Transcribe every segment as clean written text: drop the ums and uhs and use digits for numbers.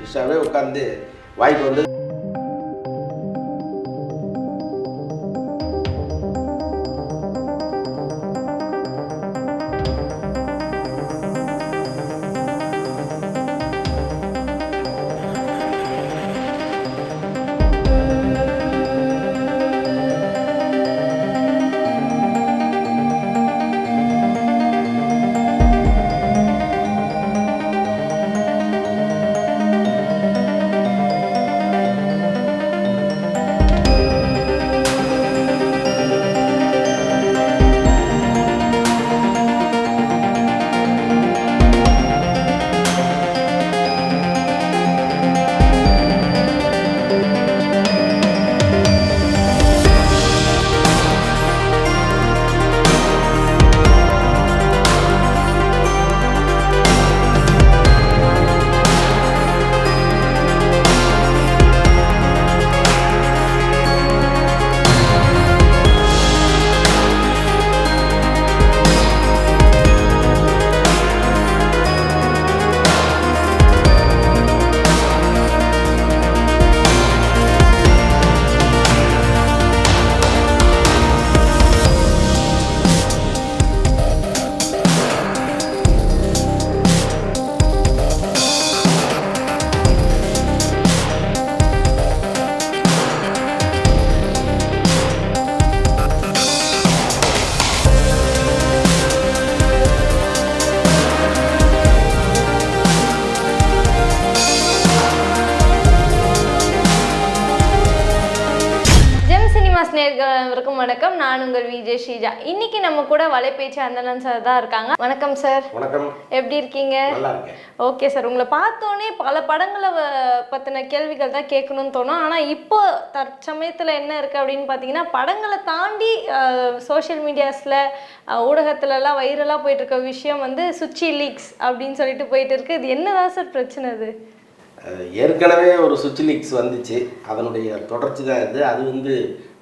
த்ரிஷாவே உட்காந்து வாய்க்கு வந்து நேயர்களுக்கும் வணக்கம். நான் உங்கள் விஜய் ஸ்ரீஜா. இன்னைக்கு நம்ம கூட வலைபேச்சு அந்தணன் சார் தான் இருக்காங்க. வணக்கம் சார். வணக்கம். எப்படி இருக்கீங்க? நல்லா இருக்கேன். ஓகே சார், உங்களை பார்த்தோன்னே பல படங்களை பற்றின கேள்விகள் தான் கேட்கணும்னு தோணும். ஆனால் இப்போ தற்சமயத்தில் என்ன இருக்குது அப்படின்னு பார்த்தீங்கன்னா, படங்களை தாண்டி சோஷியல் மீடியாஸில் ஊடகத்துலலாம் வைரலாக போயிட்டு இருக்க விஷயம் வந்து சுச்சி லீக்ஸ் அப்படின்னு சொல்லிட்டு போயிட்டு இருக்கு. இது என்னதான் சார் பிரச்சனை? அது ஏற்கனவே ஒரு சுவிட்ச் லீக்ஸ் வந்துச்சு, அதனுடைய தொடர்ச்சி தான் இது. அது வந்து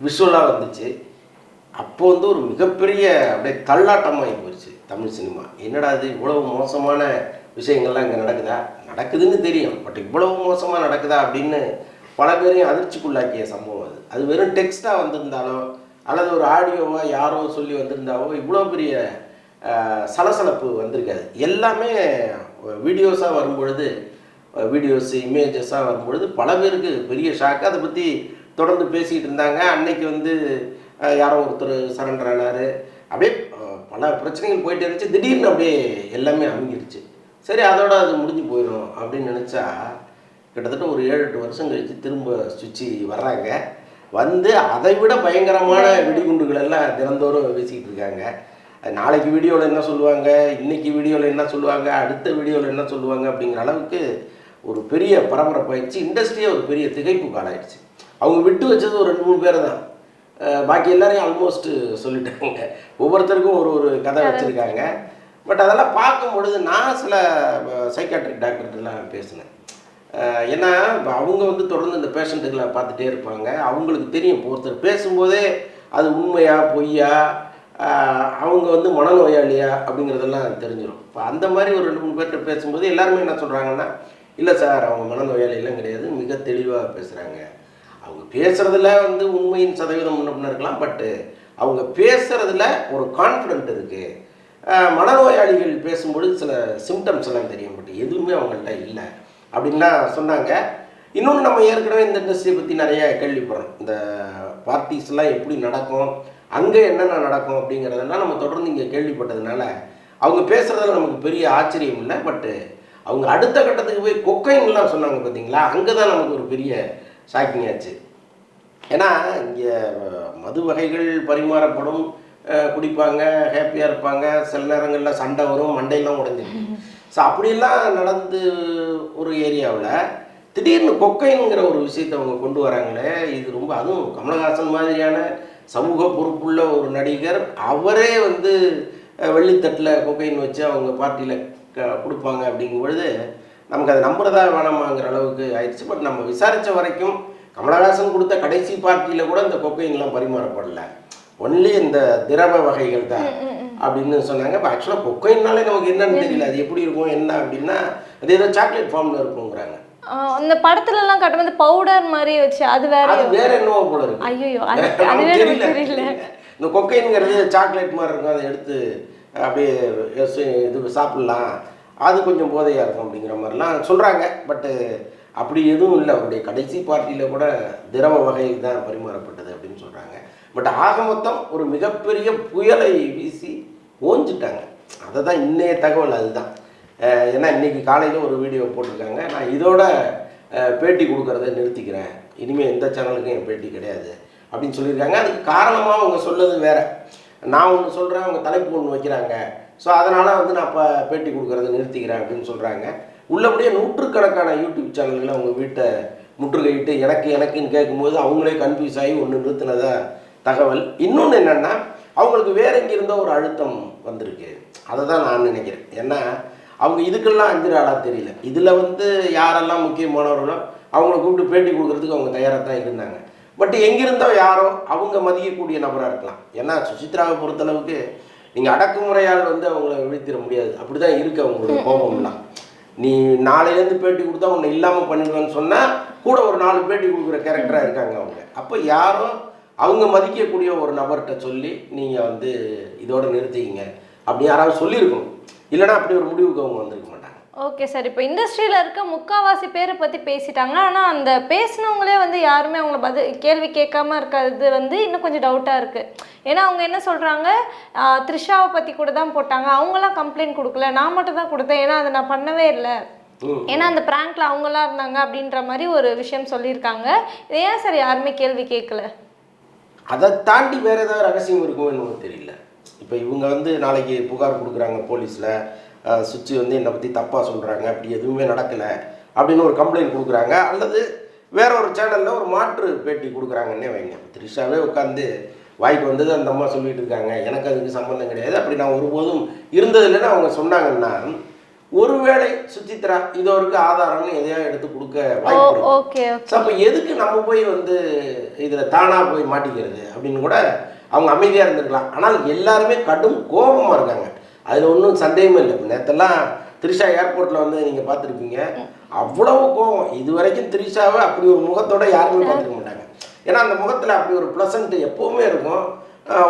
விஷுவலாக வந்துச்சு. அப்போ வந்து ஒரு மிகப்பெரிய அப்படியே தள்ளாட்டமாகி போயிடுச்சு தமிழ் சினிமா. என்னடா இது, இவ்வளவு மோசமான விஷயங்கள்லாம் இங்கே நடக்குதுன்னு தெரியும், பட் இவ்வளவு மோசமாக நடக்குதா அப்படின்னு பல பேரையும் அதிர்ச்சிக்குள்ளாக்கிய சம்பவம் அது. அது வெறும் டெக்ஸ்ட்டாக வந்திருந்தாலோ அல்லது ஒரு ஆடியோவாக யாரோ சொல்லி வந்திருந்தாவோ இவ்வளோ பெரிய சலசலப்பு வந்திருக்காது. எல்லாமே வீடியோஸாக வரும்பொழுது, வீடியோஸ் இமேஜஸாக வரும்பொழுது பல பேருக்கு பெரிய ஷாக்கு. அதை பற்றி தொடர்ந்து பேசிகிட்டு இருந்தாங்க. அன்னைக்கு வந்து யாரோ ஒருத்தர் சரண்டர் ஆனார். அப்படியே பல பிரச்சனைகள் போயிட்டு இருந்துச்சு. திடீர்னு அப்படியே எல்லாமே அமைங்கிருச்சு. சரி, அதோட அது முடிஞ்சு போயிடும் அப்படின்னு நினச்சா, கிட்டத்தட்ட ஒரு 7-8 வருஷம் கழித்து திரும்ப சுவிட்சி வர்றாங்க. வந்து அதை விட பயங்கரமான வெடிகுண்டுகள் எல்லாம் தினந்தோறும் வீசிக்கிட்டு இருக்காங்க. நாளைக்கு வீடியோவில் என்ன சொல்லுவாங்க, இன்றைக்கி வீடியோவில் என்ன சொல்லுவாங்க, அடுத்த வீடியோவில் என்ன சொல்லுவாங்க அப்படிங்கிற அளவுக்கு ஒரு பெரிய பரபரப்பாயிடுச்சு. இண்டஸ்ட்ரியே ஒரு பெரிய திகைப்பு காலாயிடுச்சு. அவங்க விட்டு வச்சது ஒரு 2-3 பேர் தான். பாக்கி எல்லாரையும் ஆல்மோஸ்ட் சொல்லிட்டாங்க. ஒவ்வொருத்தருக்கும் ஒரு கதை வச்சுருக்காங்க. பட் அதெல்லாம் பார்க்கும் பொழுது நான் சில சைக்காட்ரிக் டாக்டர்லாம் பேசினேன். ஏன்னா அவங்க வந்து தொடர்ந்து இந்த பேஷண்ட்டுகளை பார்த்துட்டே இருப்பாங்க. அவங்களுக்கு தெரியும், ஒருத்தர் பேசும்போதே அது உண்மையா பொய்யா, அவங்க வந்து மனநோயாளியா அப்படிங்கிறதெல்லாம் தெரிஞ்சிடும். இப்போ அந்த மாதிரி ஒரு 2-3 பேர்கிட்ட பேசும்போது எல்லாருமே என்ன சொல்கிறாங்கன்னா, இல்லை சார் அவங்க மனநோயாளியெல்லாம் கிடையாது, மிக தெளிவாக பேசுகிறாங்க. அவங்க பேசுகிறதுல வந்து உண்மையின் சதவீதம் முன்ன இருக்கலாம், பட்டு அவங்க பேசுகிறதுல ஒரு கான்ஃபிடென்ட் இருக்குது. மனநோயாளிகள் பேசும்பொழுது சில சிம்டம்ஸ் எல்லாம் தெரியும், பட் எதுவுமே அவங்கள்ட்ட இல்லை அப்படின்லாம் சொன்னாங்க. இன்னொன்று, நம்ம ஏற்கனவே இந்த இண்டஸ்ட்ரியை பற்றி நிறைய கேள்விப்படுறோம். இந்த பார்ட்டிஸ்லாம் எப்படி நடக்கும், அங்கே என்னென்ன நடக்கும் அப்படிங்கிறதெல்லாம் நம்ம தொடர்ந்து இங்கே கேள்விப்பட்டதுனால அவங்க பேசுகிறதுல நமக்கு பெரிய ஆச்சரியம் இல்லை. பட்டு அவங்க அடுத்த கட்டத்துக்கு போய் கொக்கைன்லாம் சொன்னாங்க பார்த்தீங்களா, அங்கே தான் நமக்கு ஒரு பெரிய ஷாக்கிங் ஆச்சு. ஏன்னா இங்கே மது வகைகள் பரிமாறப்படும், குடிப்பாங்க, ஹாப்பியாக இருப்பாங்க, சில நேரங்களில் சண்டை வரும், மண்டையெல்லாம் உடஞ்சிருக்கு. ஸோ அப்படியெல்லாம் நடந்து ஒரு ஏரியாவில் திடீர்னு கொக்கைனுங்கிற ஒரு விஷயத்தை அவங்க கொண்டு வராங்களே, இது ரொம்ப, அதுவும் கமலஹாசன் மாதிரியான சமூக பொறுப்புள்ள ஒரு நடிகர், அவரே வந்து வெள்ளித்தட்டில் கொக்கைன் வச்சு அவங்க பார்ட்டியில் கொடுப்பாங்க அப்படிங்கும் பொழுது நமக்கு அதை நம்புறதா வேணாமாங்கிற அளவுக்கு ஆயிடுச்சு. பட் நம்ம விசாரித்த வரைக்கும் கமலஹாசன் கொடுத்த கடைசி பார்ட்டியில் கூட இந்த கொக்கைன்லாம் பரிமாறப்படல, ஒன்லி இந்த திரவ வகைகள் தான் அப்படின்னு சொன்னாங்க. இப்போ ஆக்சுவலாக கொக்கைன்னாலே நமக்கு என்னன்னு தெரியல, அது எப்படி இருக்கும் என்ன அப்படின்னா, அது ஏதோ சாக்லேட் ஃபார்மில் இருக்குங்கிறாங்க. அந்த படத்துல எல்லாம் காட்டும்போது பவுடர் மாதிரி வச்சு அது வேற என்னவோ போல இருக்கு. ஐயோ அது தெரியல. இந்த கொக்கைன்ங்கிறது சாக்லேட் மாதிரி இருக்கும், அதை எடுத்து அப்படியே இது சாப்பிடலாம், அது கொஞ்சம் போதையாக இருக்கும் அப்படிங்கிற மாதிரிலாம் சொல்கிறாங்க. பட்டு அப்படி எதுவும் இல்லை. அவருடைய கடைசி பார்ட்டியில் கூட திரவ வகை தான் பரிமாறப்பட்டது அப்படின்னு சொல்கிறாங்க. பட் ஆக மொத்தம் ஒரு மிகப்பெரிய புயலை வீசி ஓஞ்சிட்டாங்க. அதை தான் இன்னைய தகவல் அதுதான். ஏன்னா இன்றைக்கி காலையில் ஒரு வீடியோ போட்டிருக்காங்க, நான் இதோட பேட்டி கொடுக்குறத நிறுத்திக்கிறேன், இனிமேல் எந்த சேனலுக்கும் என் பேட்டி கிடையாது அப்படின்னு சொல்லியிருக்காங்க. அதுக்கு காரணமாக அவங்க சொல்லது வேறு. நான் ஒன்று சொல்கிறேன், அவங்க தலைப்பு ஒன்று வைக்கிறாங்க, ஸோ அதனால் வந்து நான் இப்போ பேட்டி கொடுக்குறத நிறுத்திக்கிறேன் அப்படின்னு சொல்கிறாங்க. உள்ளபடியே நூற்றுக்கணக்கான யூடியூப் சேனல்கள் அவங்க வீட்டை முற்றுகையிட்டு எனக்குன்னு கேட்கும்போது அவங்களே கன்ஃபியூஸ் ஆகி ஒன்று நிறுத்தினதா தகவல். இன்னொன்று என்னென்னா, அவங்களுக்கு வேற எங்கே இருந்தோ ஒரு அழுத்தம் வந்திருக்கு. அதை தான் நான் நினைக்கிறேன். ஏன்னா அவங்க இதுக்கெல்லாம் அஞ்சுறாளாக தெரியல. இதில் வந்து யாரெல்லாம் முக்கியமானவர்களோ அவங்கள கூப்பிட்டு பேட்டி கொடுக்குறதுக்கு அவங்க தயாராக தான் இருந்தாங்க. பட் எங்கிருந்தோ யாரோ அவங்க மதிக்கக்கூடிய நபராக இருக்கலாம். ஏன்னா சுசித்ராவை பொறுத்தளவுக்கு நீங்கள் அடக்குமுறையால் வந்து அவங்கள வீழ்த்திட முடியாது. அப்படி தான் இருக்குது அவங்களுடைய கோபம்லாம். நீ நாளையிலேருந்து பேட்டி கொடுத்தா உன்னை இல்லாமல் பண்ணிடுவேன்னு சொன்னால் கூட ஒரு 4 பேட்டி கொடுக்குற கேரக்டராக இருக்காங்க அவங்க. அப்போ யாரோ அவங்க மதிக்கக்கூடிய ஒரு நபர்கிட்ட சொல்லி நீங்கள் வந்து இதோட நிறுத்திக்கிங்க அப்படி யாராவது சொல்லியிருக்கணும். இல்லைனா அப்படி ஒரு முடிவுக்கு அவங்க வந்திருக்க மாட்டாங்க. ஓகே சார், இப்போ இண்டஸ்ட்ரியில் இருக்க முக்கால்வாசி பேரை பற்றி பேசிட்டாங்க. ஆனால் அந்த பேசினவங்களே வந்து யாருமே அவங்கள கேள்வி கேட்காம இருக்கிறது வந்து இன்னும் கொஞ்சம் டவுட்டாக இருக்குது. ஏன்னா அவங்க என்ன சொல்கிறாங்க, த்ரிஷாவை பற்றி கூட தான் போட்டாங்க, அவங்களாம் கம்ப்ளைண்ட் கொடுக்கல, நான் மட்டும் தான் கொடுத்தேன், ஏன்னா அதை நான் பண்ணவே இல்லை, ஏன்னா அந்த ப்ராங்க்ல அவங்களாம் இருந்தாங்க அப்படின்ற மாதிரி ஒரு விஷயம் சொல்லியிருக்காங்க. இதை ஏன் சார் யாருமே கேள்வி கேட்கல? அதை தாண்டி வேறு ஏதாவது ரகசியம் இருக்கும்னு தெரியல. இப்போ இவங்க வந்து நாளைக்கு புகார் கொடுக்குறாங்க போலீஸில், சுச்சி வந்து என்னை பற்றி தப்பாக சொல்கிறாங்க, அப்படி எதுவுமே நடக்கலை அப்படின்னு ஒரு கம்ப்ளைண்ட் கொடுக்குறாங்க. அல்லது வேற ஒரு சேனலில் ஒரு மாற்று பேட்டி கொடுக்குறாங்கன்னே வைங்க. த்ரிஷாவே உட்காந்து வாய்க்கு வந்தது அந்த அம்மா சொல்லிட்டு இருக்காங்க, எனக்கு அதுக்கு சம்மந்தம் கிடையாது, அப்படி நான் ஒருபோதும் இருந்ததில்லைன்னு அவங்க சொன்னாங்கன்னா, ஒருவேளை சுசித்ரா இதோருக்கு ஆதாரம்னு எதையா எடுத்து கொடுக்க வாய்ப்பு இருக்கு. அப்போ எதுக்கு நம்ம போய் வந்து இதில் தானாக போய் மாட்டிக்கிறது அப்படின்னு கூட அவங்க அமைதியாக இருந்திருக்கலாம். ஆனால் எல்லாருமே கடும் கோபமாக இருக்காங்க, அதில் ஒன்றும் சந்தேகமே இல்லை. நேற்றெல்லாம் த்ரிஷா ஏர்போர்ட்டில் வந்து நீங்கள் பார்த்துருப்பீங்க, அவ்வளவு கோபம். இது வரைக்கும் த்ரிஷாவை அப்படி ஒரு முகத்தோடு யாருமே பார்த்துக்க மாட்டாங்க. ஏன்னா அந்த முகத்தில் அப்படி ஒரு ப்ளசண்ட் எப்போவுமே இருக்கும்.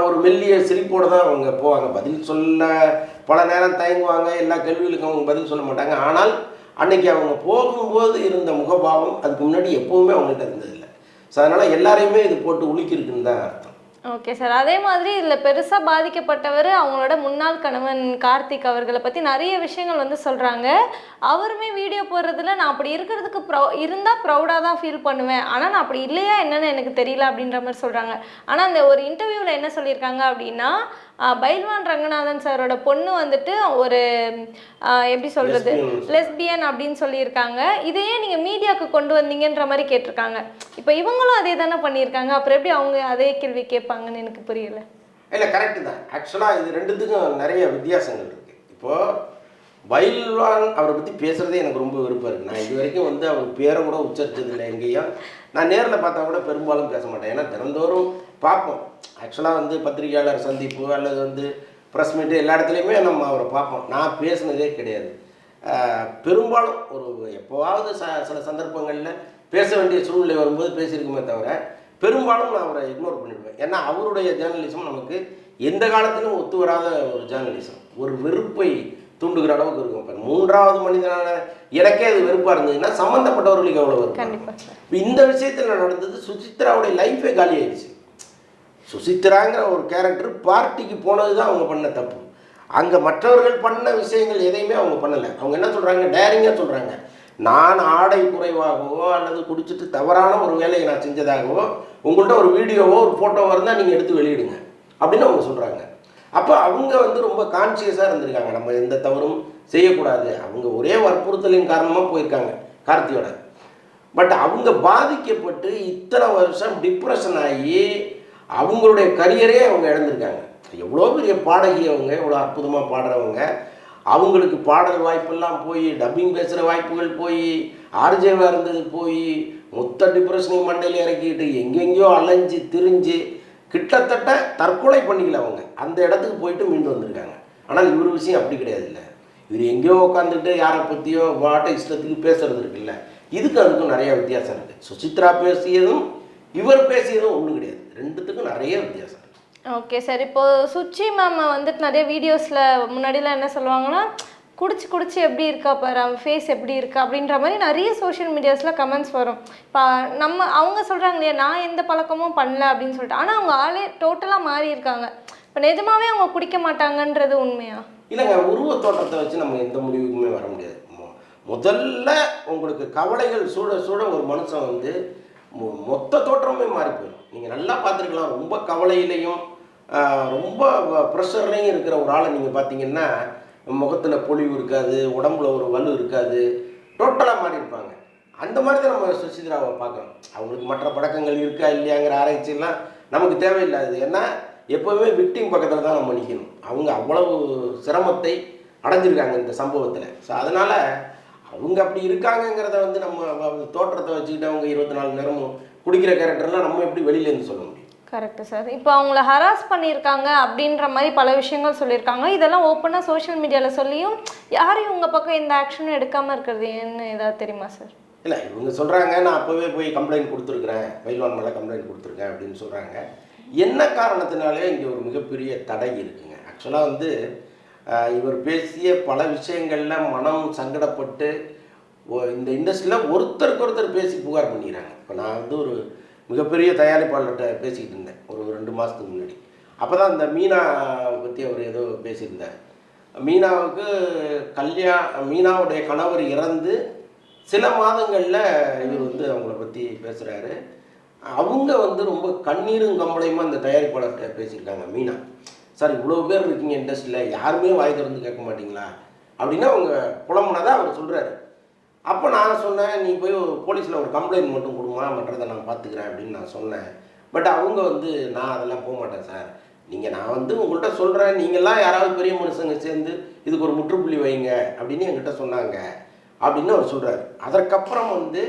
ஒரு மெல்லிய சிரிப்போடு தான் அவங்க போவாங்க. பதில் சொல்ல பல நேரம் தயங்குவாங்க, எல்லா கேள்விகளுக்கும் அவங்க பதில் சொல்ல மாட்டாங்க. ஆனால் அன்னைக்கு அவங்க போகும்போது இருந்த முகபாவம் அதுக்கு முன்னாடி எப்போவுமே அவங்கள்ட்ட இருந்ததில்லை. ஸோ அதனால் எல்லாரையுமே இது போட்டு உலுக்கிருக்குன்னு தான் அர்த்தம். ஓகே சார், அதே மாதிரி இதில் பெருசாக பாதிக்கப்பட்டவர் அவங்களோட முன்னாள் கணவன் கார்த்திக் அவர்களை பற்றி நிறைய விஷயங்கள் வந்து சொல்கிறாங்க. அவருமே வீடியோ போடுறதுல நான் அப்படி இருக்கிறதுக்கு இருந்தால் ப்ரௌடாக தான் ஃபீல் பண்ணுவேன், ஆனால் நான் அப்படி இல்லையா என்னன்னு எனக்கு தெரியல அப்படின்ற மாதிரி சொல்கிறாங்க. ஆனால் அந்த ஒரு இன்டர்வியூவில் என்ன சொல்லியிருக்காங்க அப்படின்னா, பைல்வான் ரங்கநாதன் சாரோட பொண்ணு வந்துட்டு ஒரு எப்படி சொல்கிறது லெஸ்பியன் அப்படின்னு சொல்லியிருக்காங்க. இதையே நீங்கள் மீடியாவுக்கு கொண்டு வந்தீங்கன்ற மாதிரி கேட்டிருக்காங்க. இப்போ இவங்களும் அதே தானே பண்ணியிருக்காங்க, அப்புறம் எப்படி அவங்க அதே கேள்வி கேட்பாங்கன்னு எனக்கு புரியல. இல்லை, கரெக்டு தான். ஆக்சுவலாக இது ரெண்டுத்துக்கும் நிறைய வித்தியாசங்கள் இருக்குது. இப்போது பைல்வான் அவரை பற்றி பேசுகிறதே எனக்கு ரொம்ப விருப்பம் இருக்குது. நான் இது வரைக்கும் வந்து அவர் பேரை கூட உச்சரித்ததில்லை எங்கேயும். நான் நேரில் பார்த்தா கூட பெரும்பாலும் பேச மாட்டேன், ஏன்னா தினந்தோறும் பார்ப்போம். ஆக்சுவலாக வந்து பத்திரிகையாளர் சந்திப்பு அல்லது வந்து ப்ரெஸ் மீட்டு எல்லா இடத்துலையுமே நம்ம அவரை பார்ப்போம். நான் பேசுனதே கிடையாது. பெரும்பாலும் ஒரு எப்போவாவது சில சந்தர்ப்பங்களில் பேச வேண்டிய சூழ்நிலை வரும்போது பேசியிருக்குமே தவிர பெரும்பாலும் நான் அவரை இக்னோர் பண்ணிவிடுவேன். ஏன்னா அவருடைய ஜேர்னலிசம் நமக்கு எந்த காலத்திலும் ஒத்து வராத ஒரு ஜேர்னலிசம், ஒரு வெறுப்பை தூண்டுகிற அளவுக்கு இருக்கும். இப்போ 3வது மனிதனான எனக்கே அது வெறுப்பாக இருந்ததுன்னா சம்மந்தப்பட்டவர்களுக்கு எவ்வளோ வரும். இப்போ இந்த விஷயத்தில் நடந்தது, சுசித்ராவுடைய லைஃபே காலி ஆயிடுச்சு. சுசித்ராங்கிற ஒரு கேரக்டர் பார்ட்டிக்கு போனது தான் அவங்க பண்ண தப்பு. அங்கே மற்றவர்கள் பண்ண விஷயங்கள் எதையுமே அவங்க பண்ணலை. அவங்க என்ன சொல்கிறாங்க, டேரிங்காக சொல்கிறாங்க, நான் ஆடை குறைவாகவோ அல்லது குடிச்சிட்டு தவறான ஒரு வேலையை நான் செஞ்சதாகவோ உங்கள்கிட்ட ஒரு வீடியோவோ ஒரு ஃபோட்டோவோ இருந்தால் நீங்கள் எடுத்து வெளியிடுங்க அப்படின்னு அவங்க சொல்கிறாங்க. அப்போ அவங்க வந்து ரொம்ப கான்சியஸாக இருந்திருக்காங்க, நம்ம எந்த தவறும் செய்யக்கூடாது. அவங்க ஒரே வற்புறுத்தலின் காரணமாக போயிருக்காங்க கார்த்தியோட. பட் அவங்க பாதிக்கப்பட்டு இத்தனை வருஷம் டிப்ரெஷன் ஆகி அவங்களுடைய கரியரே அவங்க இழந்திருக்காங்க. எவ்வளோ பெரிய பாடகி அவங்க, எவ்வளோ அற்புதமாக பாடுறவங்க, அவங்களுக்கு பாடல் வாய்ப்பெல்லாம் போய் டப்பிங் பேசுகிற வாய்ப்புகள் போய் ஆர்ஜேவாக இருந்தது போய் மொத்த டிப்ரெஷனையும் மண்டையில் இறக்கிட்டு எங்கெங்கேயோ அலைஞ்சு திரிஞ்சு கிட்டத்தட்ட தற்கொலை பண்ணிக்கல அவங்க. அந்த இடத்துக்கு போயிட்டு மீண்டு வந்திருக்காங்க. ஆனால் இவர் விஷயம் அப்படி கிடையாது. இல்லை, இவர் எங்கேயோ உட்காந்துட்டு யாரை பற்றியோ வாட்ட இஷ்டத்துக்கு பேசுறது இருக்குல்ல, இதுக்கு அதுக்கும் நிறைய வித்தியாசம் இருக்குது. சுசித்ரா பேசியதும் இவர் பேசியதும் ஒன்றும் கிடையாது, ரெண்டுத்துக்கும் நிறைய வித்தியாசம் இருக்குது. Okay sir. இப்போ சுச்சி மேம் வந்துட்டு நிறைய வீடியோஸில் முன்னாடிலாம் என்ன சொல்லுவாங்கன்னா, குடிச்சு குடிச்சு எப்படி இருக்கா பாரு, அவன் ஃபேஸ் எப்படி இருக்கா அப்படின்ற மாதிரி நிறைய சோஷியல் மீடியாஸில் கமெண்ட்ஸ் வரும். இப்போ அவங்க சொல்கிறாங்க இல்லையா, நான் எந்த பழக்கமும் பண்ணல அப்படின்னு சொல்லிட்டு, ஆனால் அவங்க ஆளே டோட்டலாக மாறி இருக்காங்க. இப்போ நிஜமாவே அவங்க குடிக்க மாட்டாங்கன்றது உண்மையா? இல்லைங்க, உருவ தோற்றத்தை வச்சு நம்ம எந்த முடிவுக்குமே வர முடியாது. முதல்ல உங்களுக்கு கவலைகள் சூட சூட ஒரு மனுஷன் வந்து மொத்த தோற்றமே மாறி போயிடும். நீங்கள் நல்லா பார்த்துருக்கலாம், ரொம்ப கவலையிலையும் ரொம்ப ப்ரெஷர்லையும் இருக்கிற ஒரு ஆளை நீங்கள் பார்த்தீங்கன்னா முகத்தில் பொலிவு இருக்காது, உடம்புல ஒரு வலு இருக்காது, டோட்டலாக மாறி இருப்பாங்க. அந்த மாதிரி தான் நம்ம சுசித்ராவை பார்க்குறோம். அவங்களுக்கு மற்ற பழக்கங்கள் இருக்கா இல்லையாங்கிற ஆராய்ச்சியெல்லாம் நமக்கு தேவையில்லாது. ஏன்னா எப்போவுமே விக்டிம் பக்கத்தில் தான் நம்ம நிற்கணும். அவங்க அவ்வளவு சிரமத்தை அடைஞ்சிருக்காங்க இந்த சம்பவத்தில். ஸோ அதனால் அவங்க அப்படி இருக்காங்கங்கிறத வந்து நம்ம தோற்றத்தை வச்சுக்கிட்டு அவங்க 24 நேரமும் குடிக்கிற கேரக்டர்லாம் நம்ம எப்படி வெளியிலேருந்து சொல்ல முடியும்? Correct sir. இப்போ அவங்கள ஹராஸ் பண்ணியிருக்காங்க அப்படின்ற மாதிரி பல விஷயங்கள் சொல்லியிருக்காங்க. இதெல்லாம் ஓப்பனாக சோஷியல் மீடியாவில் சொல்லியும் யாரும் உங்கள் பக்கம் எந்த ஆக்ஷனும் எடுக்காமல் இருக்கிறது என்ன ஏதாவது தெரியுமா சார்? இல்லை, இவங்க சொல்கிறாங்க நான் அப்போவே போய் கம்ப்ளைண்ட் கொடுத்துருக்குறேன், பைல்வான் மேலே கம்ப்ளைண்ட் கொடுத்துருக்கேன் அப்படின்னு சொல்கிறாங்க. என்ன காரணத்தினாலே இங்கே ஒரு மிகப்பெரிய தடை இருக்குங்க. ஆக்சுவலாக வந்து இவர் பேசிய பல விஷயங்களில் மனம் சங்கடப்பட்டு இந்த இண்டஸ்ட்ரியில் ஒருத்தருக்கு ஒருத்தர் பேசி புகார் பண்ணிக்கிறாங்க. இப்போ நான் வந்து ஒரு மிகப்பெரிய தயாரிப்பாளர்கிட்ட பேசிக்கிட்டு இருந்தேன் ஒரு 2 மாதத்துக்கு முன்னாடி. அப்போ தான் இந்த மீனா பற்றி அவர் ஏதோ பேசியிருந்தார். மீனாவுக்கு மீனாவுடைய கணவர் இறந்து சில மாதங்களில் இவர் வந்து அவங்கள பற்றி பேசுகிறாரு. அவங்க வந்து ரொம்ப கண்ணீரும் கம்பளையுமா இந்த தயாரிப்பாளர்கிட்ட பேசியிருக்காங்க. மீனா, சார் இவ்வளோ பேர் இருக்கீங்க இண்டஸ்ட்ரியில், யாருமே வாய் திறந்து கேட்க மாட்டிங்களா அப்படின்னு அவங்க புலம்புனதாக அவர் சொல்கிறாரு. அப்போ நான் சொன்னேன், நீ போய் போலீஸில் ஒரு கம்ப்ளைண்ட் மட்டும் கொடுமா, மற்றதை நான் பார்த்துக்கிறேன் அப்படின்னு நான் சொன்னேன். பட் அவங்க வந்து நான் அதெல்லாம் போக மாட்டேன் சார், நான் வந்து உங்கள்கிட்ட சொல்கிறேன், நீங்கள்லாம் யாராவது பெரிய மனுஷங்க சேர்ந்து இதுக்கு ஒரு முற்றுப்புள்ளி வைங்க அப்படின்னு என்கிட்ட சொன்னாங்க அப்படின்னு அவர் சொல்கிறார். அதற்கப்புறம் வந்து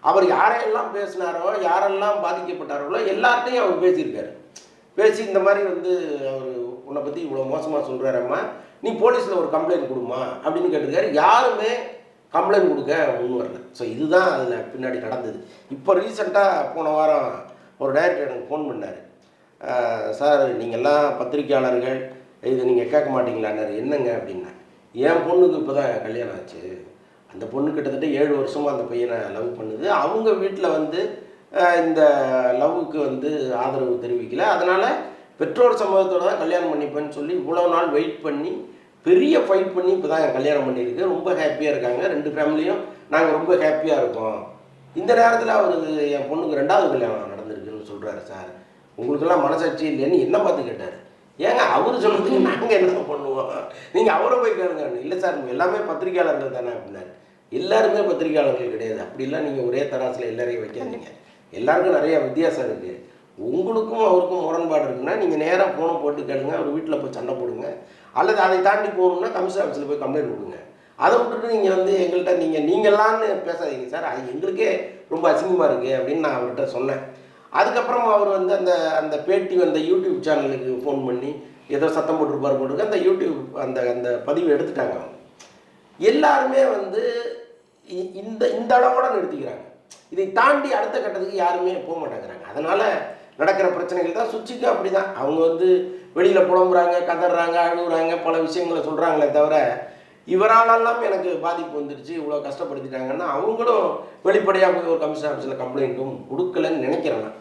அவர் யாரையெல்லாம் பேசினாரோ, யாரெல்லாம் பாதிக்கப்பட்டார்களோ எல்லார்ட்டையும் அவர் பேசியிருக்காரு. பேசி இந்த மாதிரி வந்து அவர் உன்னை பற்றி இவ்வளோ மோசமாக சொல்கிறாரம்மா, நீ போலீஸில் ஒரு கம்ப்ளைண்ட் கொடுமா அப்படின்னு கேட்டிருக்காரு. யாருமே கம்ப்ளைண்ட் கொடுக்க முன் வரல. ஸோ இதுதான் அதில் பின்னாடி நடந்தது. இப்போ ரீசெண்டாக போன வாரம் ஒரு டைரக்டர் எனக்கு ஃபோன் பண்ணார். சார் நீங்கள்லாம் பத்திரிக்கையாளர்கள் இது நீங்கள் கேட்க மாட்டீங்களான்னாரு. என்னங்க அப்படின்னா, என் பொண்ணுக்கு இப்போ தான் கல்யாணம் ஆச்சு, அந்த பொண்ணு கிட்டத்தட்ட 7 வருஷமாக அந்த பையனை லவ் பண்ணுது. அவங்க வீட்டில் வந்து இந்த லவ்வுக்கு வந்து ஆதரவு தெரிவிக்கல, அதனால் பெற்றோர் சமூகத்தோடு தான் கல்யாணம் பண்ணிப்பேன்னு சொல்லி இவ்வளோ நாள் வெயிட் பண்ணி பெரிய ஃபைட் பண்ணி இப்போ தான் கல்யாணம் பண்ணியிருக்கு. ரொம்ப ஹாப்பியாக இருக்காங்க 2 ஃபேமிலியும். நாங்கள் ரொம்ப ஹாப்பியாக இருக்கோம். இந்த நேரத்தில் அவர் என் பொண்ணுக்கு 2வது கல்யாணம் நடந்திருக்குன்னு சொல்கிறாரு. சார் உங்களுக்கெல்லாம் மனசாட்சி இல்லைன்னு என்ன பார்த்து கேட்டார். ஏங்க அவர் சொல்கிறதுக்கு நாங்கள் என்ன பண்ணுவோம், நீங்கள் அவரை போய் கேளுங்க. இல்லை சார் எல்லாமே பத்திரிகையாளர்கள் தானே அப்படின்னாரு. எல்லாருமே பத்திரிகையாளர்கள் கிடையாது, அப்படிலாம் நீங்கள் ஒரே தராசில் எல்லாரையும் வைக்காதீங்க. எல்லாருக்கும் நிறைய வித்தியாசம் இருக்குது. உங்களுக்கும் அவருக்கும் முரண்பாடு இருக்குன்னா நீங்கள் நேராக ஃபோனை போட்டு கேளுங்க, அவர் வீட்டில் போய் சண்டை போடுங்க. அல்லது அதை தாண்டி போகணுன்னா கமிஷன் ஆஃபீஸில் போய் கம்ப்ளைண்ட் கொடுங்க. அதை விட்டுட்டு நீங்கள் வந்து எங்கள்கிட்ட நீங்களான்னு பேசாதீங்க சார், அது எங்களுக்கே ரொம்ப அசிங்கமாக இருக்குது அப்படின்னு நான் அவர்கிட்ட சொன்னேன். அதுக்கப்புறம் அவர் வந்து அந்த பேட்டி அந்த யூடியூப் சேனலுக்கு ஃபோன் பண்ணி ஏதோ சத்தம் போட்டுருப்பார் அந்த யூடியூப் அந்த பதிவு எடுத்துட்டாங்க. அவங்க எல்லாருமே வந்து இந்த அளவோட நிறுத்திக்கிறாங்க. இதை தாண்டி அடுத்த கட்டத்துக்கு யாருமே போக மாட்டேங்கிறாங்க. அதனால் நடக்கிற பிரச்சனைகள் தான். சுச்சிக்கும் அப்படி தான். அவங்க வந்து வெளியில் புலம்புறாங்க, கதறாங்க, அழுகுறாங்க, பல விஷயங்களை சொல்கிறாங்களே தவிர இவராலெல்லாம் எனக்கு பாதிப்பு வந்துடுச்சு, இவ்வளோ கஷ்டப்படுத்திட்டாங்கன்னா அவங்களும் வெளிப்படையாக போய் ஒரு கமிஷன் ஆஃபீஸில் கம்ப்ளைண்ட்டும் கொடுக்கலன்னு நினைக்கிறேன் நான்.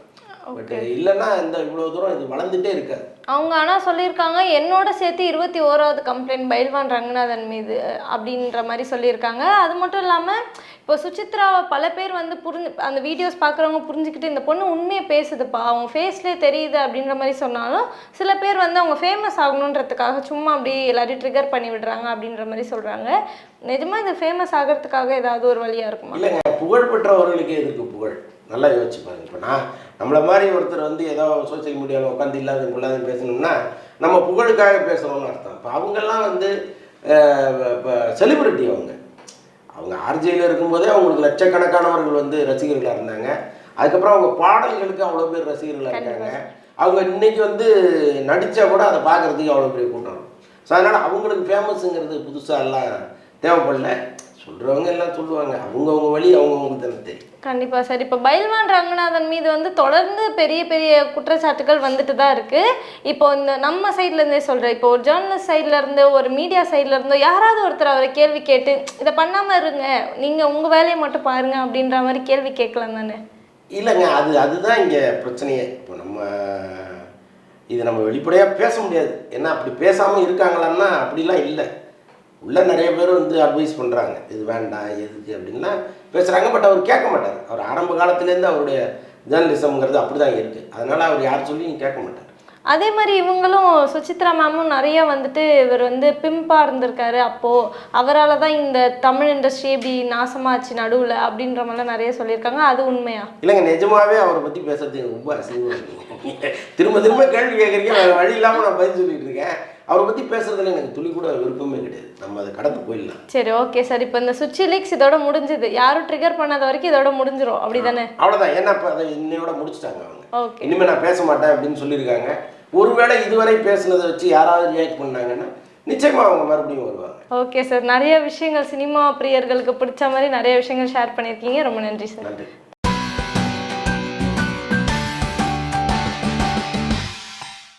பட் இல்லைன்னா இந்த இவ்வளோ தூரம் இது வளர்ந்துட்டே இருக்காது. அவங்க ஆனால் சொல்லியிருக்காங்க, என்னோட சேர்த்து 21வது கம்ப்ளைண்ட் பைல்வான் ரங்கநாதன் மீது அப்படின்ற மாதிரி சொல்லியிருக்காங்க. அது மட்டும் இல்லாமல் இப்போ சுசித்ராவை பல பேர் வந்து அந்த வீடியோஸ் பார்க்குறவங்க புரிஞ்சுக்கிட்டு இந்த பொண்ணு உண்மையை பேசுதுப்பா, அவங்க ஃபேஸ்லேயே தெரியுது அப்படின்ற மாதிரி சொன்னாலும் சில பேர் வந்து அவங்க ஃபேமஸ் ஆகணுன்றதுக்காக சும்மா அப்படி எல்லாரையும் ட்ரிகர் பண்ணி விடுறாங்க அப்படின்ற மாதிரி சொல்கிறாங்க. நிஜமாக இது ஃபேமஸ் ஆகிறதுக்காக ஏதாவது ஒரு வழியாக இருக்குமா? இல்லைங்க, புகழ் பெற்றவர்களுக்கு எதுக்கு புகழ்? நல்லா யோசிச்சு பாருங்க. இப்போ நம்மளை மாதிரி ஒருத்தர் வந்து ஏதோ சோசியல் மீடியாவில் உட்காந்து இல்லாத பேசணும்னா நம்ம புகழுக்காக பேசுகிறோம்னு அர்த்தம். இப்போ அவங்கெல்லாம் வந்து இப்போ செலிபிரிட்டி. அவங்க ஆர்ஜியில் இருக்கும்போதே அவங்களுக்கு லட்சக்கணக்கானவர்கள் வந்து ரசிகர்களாக இருந்தாங்க. அதுக்கப்புறம் அவங்க பாடல்களுக்கு அவ்வளோ பேர் ரசிகர்களாக இருக்காங்க. அவங்க இன்றைக்கி வந்து நடித்தா கூட அதை பார்க்குறதுக்கு அவ்வளோ பெரிய கூட்டம். ஸோ அதனால் அவங்களுக்கு ஃபேமஸுங்கிறது புதுசாக எல்லாம் தேவைப்படல. ஸோ சொல்கிறவங்க எல்லாம் சொல்லுவாங்க, அவங்கவுங்க வழி அவங்கவுங்களுக்கு தானே தெரியும். கண்டிப்பாக சார். இப்போ பைல்வான் ரங்கநாதன் மீது வந்து தொடர்ந்து பெரிய பெரிய குற்றச்சாட்டுகள் வந்துட்டு தான் இருக்குது. இப்போ இந்த நம்ம சைட்லேருந்தே சொல்கிறேன், இப்போ ஒரு ஜேர்னலிஸ்ட் சைட்லேருந்து ஒரு மீடியா சைட்லேருந்தோ யாராவது ஒருத்தர் அவரை கேள்வி கேட்டு இதை பண்ணாமல் இருங்க, நீங்கள் உங்கள் வேலையை மட்டும் பாருங்க அப்படின்ற மாதிரி கேள்வி கேட்கலாம் தானே? இல்லைங்க, அதுதான் இங்கே பிரச்சனையே. இப்போ இது நம்ம வெளிப்படையாக பேச முடியாது. ஏன்னா அப்படி பேசாமல் இருக்காங்களான்னா அப்படிலாம் இல்லை. உள்ள நிறைய பேர் வந்து அட்வைஸ் பண்ணுறாங்க, இது வேண்டாம் எதுக்கு அப்படின்லாம் பேசுகிறாங்க. பட் அவர் கேட்க மாட்டார். அவர் ஆரம்ப காலத்துலேருந்து அவருடைய ஜேர்னலிசம்ங்கிறது அப்படி தான் இருக்குது. அதனால் அவர் யார் சொல்லியும் கேட்க மாட்டார். அதே மாதிரி இவங்களும் சுசித்ரா மேமும் நிறைய வந்துட்டு இவர் வந்து பிம்பாக இருந்திருக்காரு, அப்போது அவரால் தான் இந்த தமிழ் இண்டஸ்ட்ரி இப்படி நாசமாச்சு நடுவில் அப்படின்ற மாதிரிலாம் நிறைய சொல்லியிருக்காங்க. அது உண்மையா? இல்லைங்க, நிஜமாகவே அவரை பற்றி பேசுறது ரொம்ப அசிங்கமாக இருக்குங்க. திரும்ப திரும்ப கேள்வி கேட்குறீங்க, வழி இல்லாமல் நான் பதில் சொல்லிட்டு இருக்கேன். அவரை பற்றி பேசுறதுல எனக்கு துளி கூட விருப்பமே கிடையாது. நம்ம அதை கடந்து போயிடலாம். சரி, ஓகே சார். இப்போ இந்த சுச்சி லீக்ஸ் இதோட முடிஞ்சுது, யாரும் ட்ரிகர் பண்ணாத வரைக்கும் இதோட முடிஞ்சிடும் அப்படி தானே? அவ்வளோதான். ஏன்னா இப்போ அதை இன்னையோட முடிச்சுட்டாங்க அவங்க. ஓகே, இனிமேல் நான் பேச மாட்டேன் அப்படின்னு சொல்லியிருக்காங்க. ஒருவேளை இதுவரை பேசுனதை வச்சு யாராவது ரியாக்ட் பண்ணாங்கன்னா நிச்சயமாக அவங்க மறுபடியும் வருவாங்க. Okay sir. நிறைய விஷயங்கள் சினிமா பிரியர்களுக்கு பிடிச்ச மாதிரி நிறைய விஷயங்கள் ஷேர் பண்ணியிருக்கீங்க. ரொம்ப நன்றி சார். நன்றி.